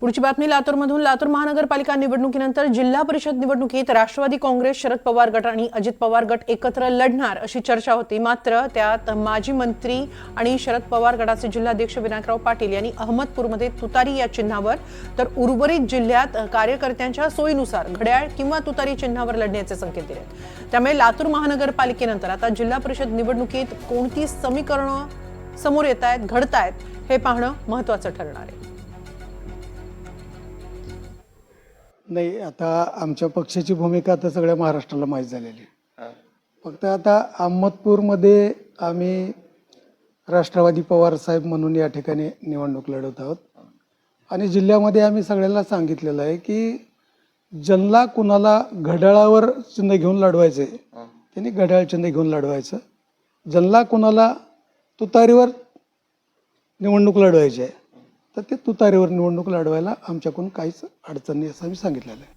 पुढची बातमी लातूरमधून। लातूर महानगरपालिका निवडणुकीनंतर जिल्हा परिषद निवडणुकीत राष्ट्रवादी काँग्रेस, शरद पवार गट आणि अजित पवार गट एकत्र लढणार अशी चर्चा होती। मात्र त्यात माजी मंत्री आणि शरद पवार गटाचे जिल्हाध्यक्ष विनायकराव पाटील यांनी अहमदपूरमध्ये तुतारी या चिन्हावर तर उर्वरित जिल्ह्यात कार्यकर्त्यांच्या सोयीनुसार घड्याळ किंवा तुतारी चिन्हावर लढण्याचे संकेत दिले। त्यामुळे लातूर महानगरपालिकेनंतर आता जिल्हा परिषद निवडणुकीत कोणती समीकरणं समोर येत आहेत, घडतायत हे पाहणं महत्त्वाचं ठरणार आहे। नाही, आता आमच्या पक्षाची भूमिका आता सगळ्या महाराष्ट्राला माहीत झालेली आहे। फक्त आता अहमदपूरमध्ये आम्ही राष्ट्रवादी पवार साहेब म्हणून या ठिकाणी निवडणूक लढवत आहोत आणि जिल्ह्यामध्ये आम्ही सगळ्यांना सांगितलेलं आहे की ज्यांना कुणाला घड्याळावर चिन्ह घेऊन लढवायचे त्यांनी घड्याळ चिन्ह घेऊन लढवायचं, ज्यांना कुणाला तुतारीवर निवडणूक लढवायची आहे तर ते तुतारीवर निवडणूक लढवायला आमच्याकडून काहीच अडचण नाही असं आम्ही सांगितलेलं आहे।